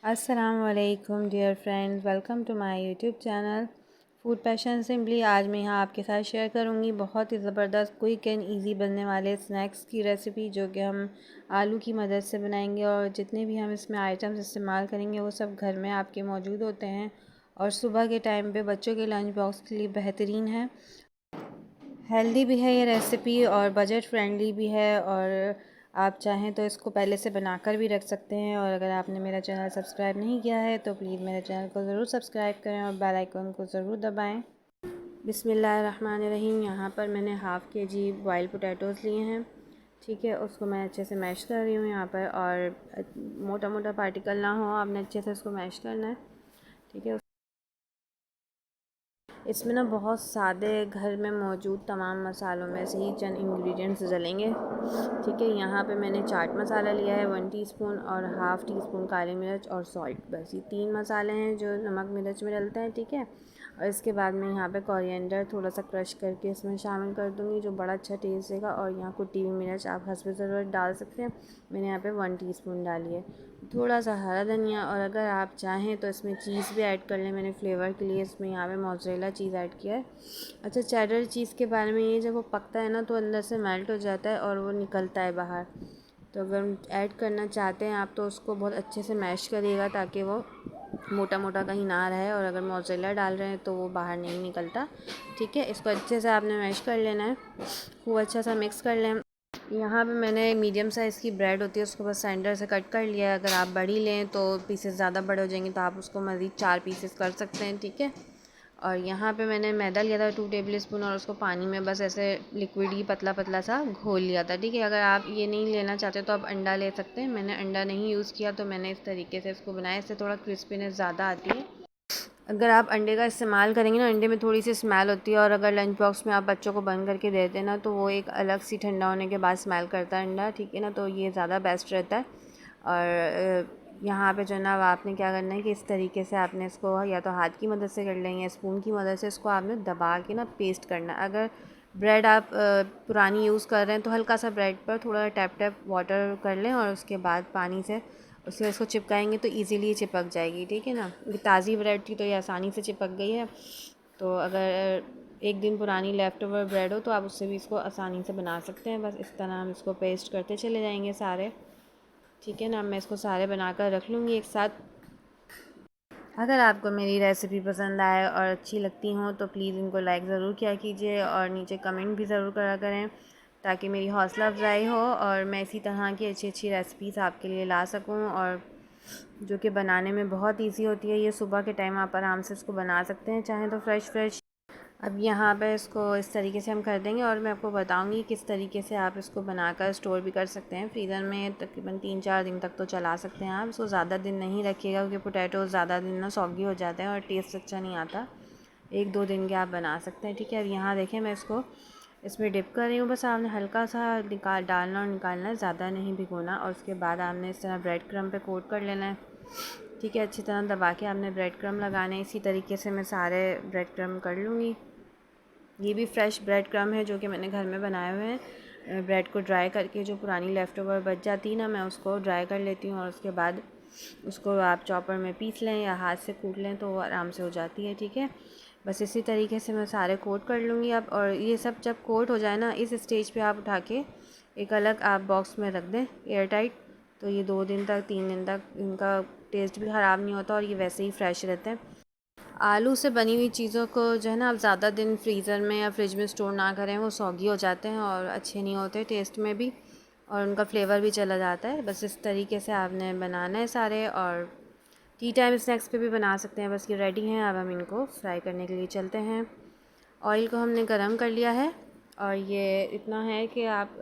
अस्सलामुअलैकुम dear friends, welcome to my YouTube channel food passion simply. आज मैं यहाँ आपके साथ शेयर करूँगी बहुत ही ज़बरदस्त क्विक एंड इजी बनने वाले स्नैक्स की रेसिपी, जो कि हम आलू की मदद से बनाएंगे। और जितने भी हम इसमें आइटम्स इस्तेमाल करेंगे वो सब घर में आपके मौजूद होते हैं और सुबह के टाइम पे बच्चों के लंच बॉक्स के लिए बेहतरीन है। हेल्दी भी है ये रेसिपी और बजट फ्रेंडली भी है। और आप चाहें तो इसको पहले से बनाकर भी रख सकते हैं। और अगर आपने मेरा चैनल सब्सक्राइब नहीं किया है तो प्लीज़ मेरे चैनल को ज़रूर सब्सक्राइब करें और बेल आइकन को ज़रूर दबाएं। बिस्मिल्लाहिर्रहमानिर्रहीम। यहाँ पर मैंने हाफ़ के जी बॉइल्ड पोटैटोज़ लिए हैं। ठीक है, उसको मैं अच्छे से मैश कर रही हूँ यहाँ पर। और मोटा मोटा पार्टिकल ना हो, आपने अच्छे से इसको मैश करना है। ठीक है, इसमें ना बहुत सादे घर में मौजूद तमाम मसालों में से ही चंद इंग्रेडिएंट्स डलेंगे। ठीक है, यहाँ पे मैंने चाट मसाला लिया है 1 टीस्पून और हाफ़ टी स्पून काली मिर्च और सॉल्ट। बस ये 3 मसाले हैं जो नमक मिर्च में डलते हैं। ठीक है, और इसके बाद मैं यहाँ पे कोरिएंडर थोड़ा सा क्रश करके इसमें शामिल कर दूँगी, जो बड़ा अच्छा टेस्ट देगा। और यहाँ कुटी हुई मिर्च आप हस्ब ज़रूरत डाल सकते हैं। मैंने यहाँ पे 1 टीस्पून डाली है। थोड़ा सा हरा धनिया, और अगर आप चाहें तो इसमें चीज़ भी ऐड कर लें। मैंने फ्लेवर के लिए इसमें यहाँ पे मोज़रेला चीज़ ऐड किया है। अच्छा, चेडर चीज़ के बारे में ये, जब वो पकता है ना तो अंदर से मेल्ट हो जाता है और वो निकलता है बाहर। तो अगर ऐड करना चाहते हैं आप तो उसको बहुत अच्छे से मैश करिएगा ताकि वो मोटा मोटा कहीं ना रहे। और अगर मोज़रेला डाल रहे हैं तो वो बाहर नहीं निकलता। ठीक है, इसको अच्छे से आपने मैश कर लेना है, खूब अच्छा सा मिक्स कर लें। यहाँ पे मैंने मीडियम साइज़ की ब्रेड होती है उसको बस सेंटर से कट कर लिया है। अगर आप बड़ी लें तो पीसेस ज़्यादा बड़े हो जाएंगे, तो आप उसको मज़ीद 4 पीसेस कर सकते हैं। ठीक है, और यहाँ पे मैंने मैदा लिया था 2 टेबल स्पून और उसको पानी में बस ऐसे लिक्विड ही पतला पतला सा घोल लिया था। ठीक है, अगर आप ये नहीं लेना चाहते तो आप अंडा ले सकते हैं। मैंने अंडा नहीं यूज़ किया तो मैंने इस तरीके से इसको बनाया। इससे थोड़ा क्रिस्पीनेस ज़्यादा आती है। अगर आप अंडे का इस्तेमाल करेंगे ना, अंडे में थोड़ी सी स्मेल होती है। और अगर लंच बॉक्स में आप बच्चों को बंद करके देते हैं ना तो वो एक अलग सी ठंडा होने के बाद स्मेल करता है अंडा। ठीक है ना, तो ये ज़्यादा बेस्ट रहता है। और यहाँ पे जो है ना, आपने क्या करना है कि इस तरीके से आपने इसको या तो हाथ की मदद से कर लें या स्पून की मदद से इसको आपने दबा के ना पेस्ट करना है। अगर ब्रेड आप पुरानी यूज़ कर रहे हैं तो हल्का सा ब्रेड पर थोड़ा टैप टैप वाटर कर लें और उसके बाद पानी से उसके इसको चिपकाएंगे तो इजीली चिपक जाएगी। ठीक है ना, ये ताज़ी ब्रेड थी तो ये आसानी से चिपक गई है। तो अगर 1 दिन पुरानी लेफ़्ट ओवर ब्रेड हो तो आप उससे भी इसको आसानी से बना सकते हैं। बस इस तरह हम इसको पेस्ट करते चले जाएंगे सारे। ठीक है ना, मैं इसको सारे बनाकर रख लूँगी एक साथ। अगर आपको मेरी रेसिपी पसंद आए और अच्छी लगती हों तो प्लीज़ इनको लाइक ज़रूर किया कीजिए और नीचे कमेंट भी ज़रूर करा करें, ताकि मेरी हौसला अफजाई हो और मैं इसी तरह की अच्छी अच्छी रेसिपीज़ आपके लिए ला सकूं, और जो कि बनाने में बहुत इजी होती है। ये सुबह के टाइम आप आराम से इसको बना सकते हैं, चाहें तो फ्रेश फ्रेश। अब यहाँ पे इसको इस तरीके से हम कर देंगे और मैं आपको बताऊँगी किस तरीके से आप इसको बनाकर स्टोर भी कर सकते हैं फ्रीज़र में। तकरीबन 3-4 दिन तक तो चला सकते हैं आप इसको। ज़्यादा दिन नहीं रखिएगा क्योंकि पोटैटो ज़्यादा दिन ना सॉगी हो जाते हैं और टेस्ट अच्छा नहीं आता। 1-2 दिन के आप बना सकते हैं। ठीक है, अब यहाँ देखें मैं इसको इसमें डिप कर रही हूँ। बस आपने हल्का सा डालना और निकालना है, ज़्यादा नहीं भिगोना। और उसके बाद आपने इस तरह ब्रेड क्रम्ब पे कोट कर लेना है। ठीक है, अच्छी तरह दबा के आपने ब्रेड क्रम्ब लगाने। इसी तरीके से मैं सारे ब्रेड क्रम्ब कर लूँगी। ये भी फ्रेश ब्रेड क्रम्ब है जो कि मैंने घर में बनाए हुए हैं। ब्रेड को ड्राई करके जो पुरानी लेफ़्ट ओवर बच जाती है ना, मैं उसको ड्राई कर लेती हूँ और उसके बाद उसको आप चॉपर में पीस लें या हाथ से कूट लें तो वो आराम से हो जाती है। ठीक है, बस इसी तरीके से मैं सारे कोट कर लूँगी अब। और ये सब जब कोट हो जाए ना, इस स्टेज पे आप उठा के एक अलग आप बॉक्स में रख दें एयर टाइट। तो ये 2 दिन तक 3 दिन तक इनका टेस्ट भी ख़राब नहीं होता और ये वैसे ही फ्रेश रहते हैं। आलू से बनी हुई चीज़ों को जो है ना, आप ज़्यादा दिन फ्रीज़र में या फ्रिज में स्टोर ना करें, वो सॉगी हो जाते हैं और अच्छे नहीं होते टेस्ट में भी, और उनका फ्लेवर भी चला जाता है। बस इस तरीके से आपने बनाना है सारे। और टी टाइम स्नैक्स पे भी बना सकते हैं। बस ये रेडी हैं, अब हम इनको फ्राई करने के लिए चलते हैं। ऑयल को हमने गरम कर लिया है और ये इतना है कि आप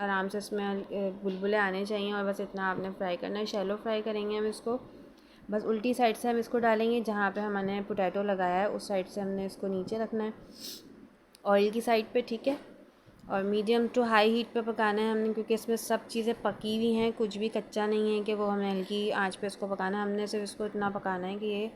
आराम से इसमें बुलबुले आने चाहिए और बस इतना आपने फ्राई करना है। शैलो फ्राई करेंगे हम इसको। बस उल्टी साइड से हम इसको डालेंगे, जहाँ पे हमने पोटैटो लगाया है उस साइड से हमने इसको नीचे रखना है, ऑयल की साइड पे। ठीक है, और मीडियम टू हाई हीट पे पकाना है हमने, क्योंकि इसमें सब चीज़ें पकी हुई हैं, कुछ भी कच्चा नहीं है कि वो हमें हल्की आंच पे इसको पकाना है। हमने सिर्फ इसको इतना पकाना है कि ये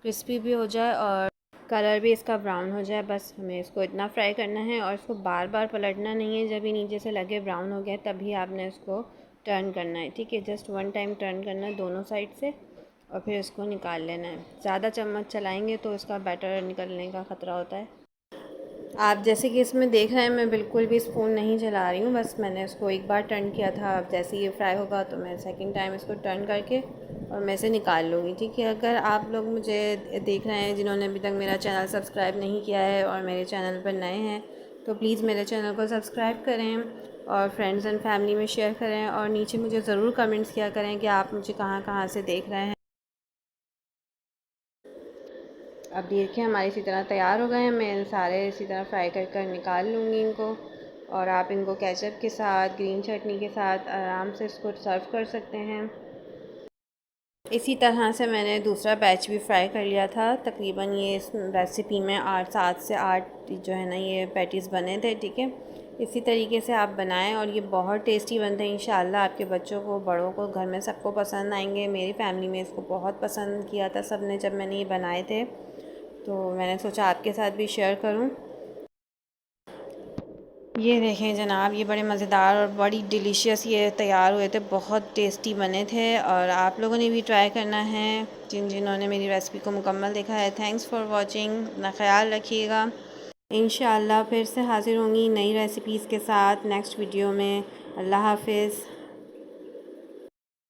क्रिस्पी भी हो जाए और कलर भी इसका ब्राउन हो जाए। बस हमें इसको इतना फ्राई करना है और इसको बार बार पलटना नहीं है। जब ये नीचे से लगे ब्राउन हो गया तभी आपने इसको टर्न करना है। ठीक है, जस्ट 1 टाइम टर्न करना है दोनों साइड से और फिर इसको निकाल लेना है। ज़्यादा चम्मच चलाएंगे तो इसका बैटर निकलने का ख़तरा होता है। आप जैसे कि इसमें देख रहे हैं मैं बिल्कुल भी स्पून नहीं चला रही हूँ, बस मैंने इसको एक बार टर्न किया था। अब जैसे ये फ्राई होगा तो मैं सेकंड टाइम इसको टर्न करके और मैं इसे निकाल लूँगी। ठीक है, अगर आप लोग मुझे देख रहे हैं जिन्होंने अभी तक मेरा चैनल सब्सक्राइब नहीं किया है और मेरे चैनल पर नए हैं तो प्लीज़ मेरे चैनल को सब्सक्राइब करें और फ्रेंड्स एंड फैमिली में शेयर करें और नीचे मुझे ज़रूर कमेंट्स किया करें कि आप मुझे कहाँ कहाँ से देख रहे हैं। अब देखिए हमारे इसी तरह तैयार हो गए हैं। मैं सारे इसी तरह फ्राई कर कर निकाल लूँगी इनको, और आप इनको केचप के साथ, ग्रीन चटनी के साथ आराम से इसको सर्व कर सकते हैं। इसी तरह से मैंने दूसरा बैच भी फ्राई कर लिया था। तकरीबन ये इस रेसिपी में 7 से 8 जो है ना ये पैटीज़ बने थे। ठीक है, इसी तरीके से आप बनाएं और ये बहुत टेस्टी बनते हैं। इंशाल्लाह आपके बच्चों को, बड़ों को, घर में सबको पसंद आएंगे। मेरी फैमिली में इसको बहुत पसंद किया था सब ने जब मैंने ये बनाए थे, तो मैंने सोचा आपके साथ भी शेयर करूं। ये देखें जनाब, ये बड़े मज़ेदार और बड़ी डिलीशियस ये तैयार हुए थे, बहुत टेस्टी बने थे। और आप लोगों ने भी ट्राई करना है जिन्होंने मेरी रेसिपी को मुकम्मल देखा है। थैंक्स फॉर वाचिंग, अपना ख्याल रखिएगा। इंशाअल्लाह फिर से हाज़िर होंगी नई रेसिपीज़ के साथ नेक्स्ट वीडियो में। अल्लाह हाफिज़।